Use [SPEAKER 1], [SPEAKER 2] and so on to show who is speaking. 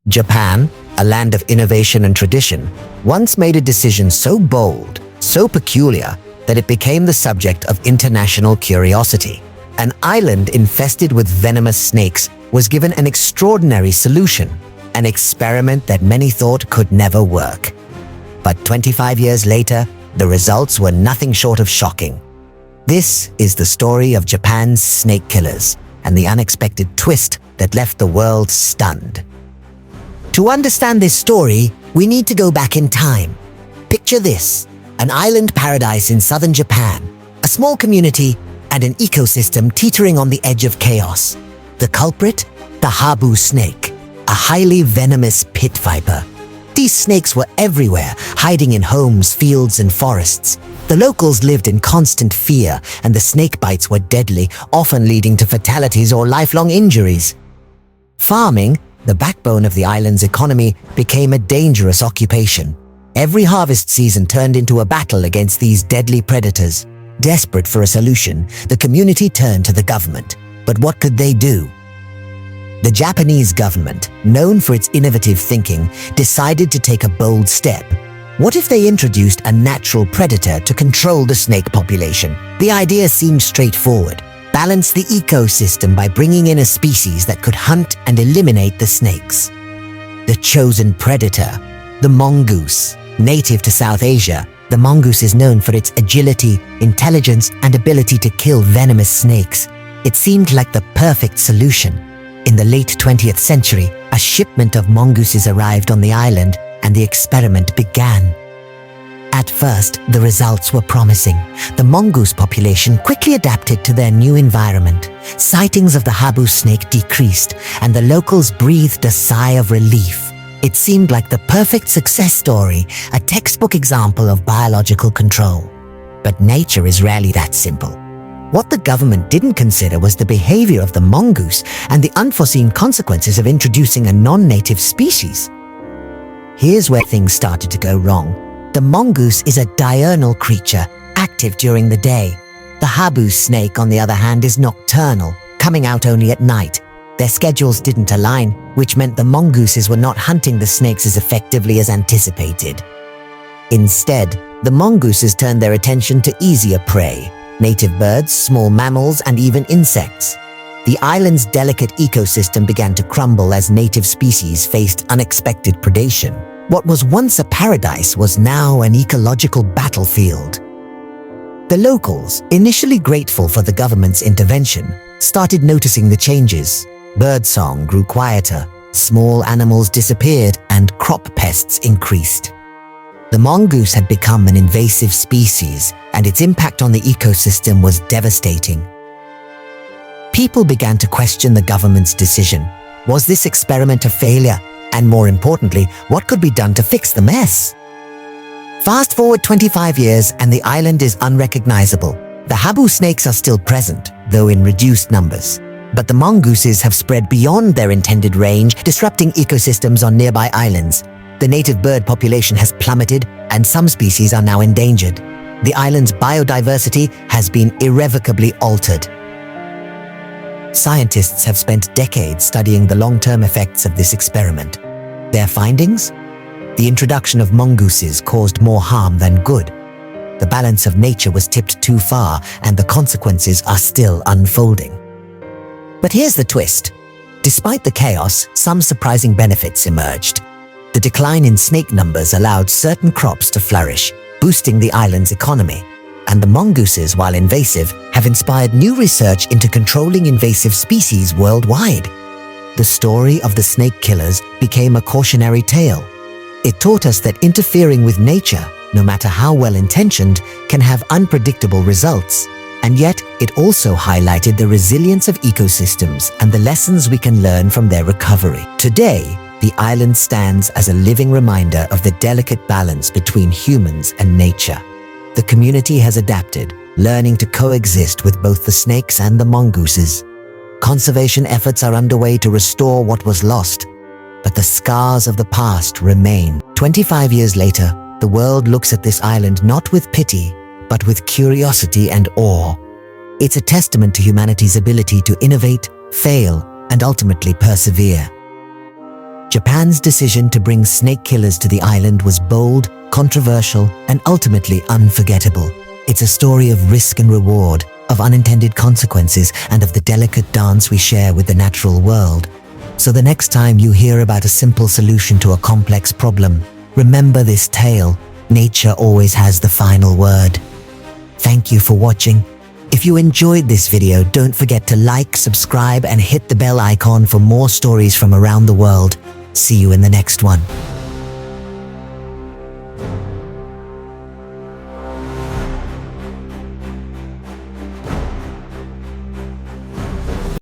[SPEAKER 1] Japan, a land of innovation and tradition, once made a decision so bold, so peculiar, that it became the subject of international curiosity. An island infested with venomous snakes was given an extraordinary solution, an experiment that many thought could never work. But 25 years later, the results were nothing short of shocking. This is the story of Japan's snake killers and the unexpected twist that left the world stunned. To understand this story, we need to go back in time. Picture this, an island paradise in southern Japan, a small community and an ecosystem teetering on the edge of chaos. The culprit? The Habu snake, a highly venomous pit viper. These snakes were everywhere, hiding in homes, fields, and forests. The locals lived in constant fear, and the snake bites were deadly, often leading to fatalities or lifelong injuries. Farming, the backbone of the island's economy, became a dangerous occupation. Every harvest season turned into a battle against these deadly predators. Desperate for a solution, the community turned to the government. But what could they do? The Japanese government, known for its innovative thinking, decided to take a bold step. What if they introduced a natural predator to control the snake population? The idea seemed straightforward. Balance the ecosystem by bringing in a species that could hunt and eliminate the snakes. The chosen predator, the mongoose. Native to South Asia, the mongoose is known for its agility, intelligence, and ability to kill venomous snakes. It seemed like the perfect solution. In the late 20th century, a shipment of mongooses arrived on the island and the experiment began. At first, the results were promising. The mongoose population quickly adapted to their new environment. Sightings of the Habu snake decreased, and the locals breathed a sigh of relief. It seemed like the perfect success story, a textbook example of biological control. But nature is rarely that simple. What the government didn't consider was the behavior of the mongoose and the unforeseen consequences of introducing a non-native species. Here's where things started to go wrong. The mongoose is a diurnal creature, active during the day. The Habu snake, on the other hand, is nocturnal, coming out only at night. Their schedules didn't align, which meant the mongooses were not hunting the snakes as effectively as anticipated. Instead, the mongooses turned their attention to easier prey: native birds, small mammals, and even insects. The island's delicate ecosystem began to crumble as native species faced unexpected predation. What was once a paradise was now an ecological battlefield. The locals, initially grateful for the government's intervention, started noticing the changes. Birdsong grew quieter, small animals disappeared, and crop pests increased. The mongoose had become an invasive species, and its impact on the ecosystem was devastating. People began to question the government's decision. Was this experiment a failure? And more importantly, what could be done to fix the mess? Fast forward 25 years and the island is unrecognizable. The Habu snakes are still present, though in reduced numbers. But the mongooses have spread beyond their intended range, disrupting ecosystems on nearby islands. The native bird population has plummeted, and some species are now endangered. The island's biodiversity has been irrevocably altered. Scientists have spent decades studying the long-term effects of this experiment. Their findings? The introduction of mongooses caused more harm than good. The balance of nature was tipped too far, and the consequences are still unfolding. But here's the twist. Despite the chaos, some surprising benefits emerged. The decline in snake numbers allowed certain crops to flourish, boosting the island's economy. And the mongooses, while invasive, have inspired new research into controlling invasive species worldwide. The story of the snake killers became a cautionary tale. It taught us that interfering with nature, no matter how well-intentioned, can have unpredictable results. And yet, it also highlighted the resilience of ecosystems and the lessons we can learn from their recovery. Today, the island stands as a living reminder of the delicate balance between humans and nature. The community has adapted, learning to coexist with both the snakes and the mongooses. Conservation efforts are underway to restore what was lost, but the scars of the past remain. 25 years later, the world looks at this island not with pity, but with curiosity and awe. It's a testament to humanity's ability to innovate, fail, and ultimately persevere. Japan's decision to bring snake killers to the island was bold, controversial, and ultimately unforgettable. It's a story of risk and reward, of unintended consequences, and of the delicate dance we share with the natural world. So the next time you hear about a simple solution to a complex problem, remember this tale: nature always has the final word. Thank you for watching. If you enjoyed this video, don't forget to like, subscribe, and hit the bell icon for more stories from around the world. See you in the next one.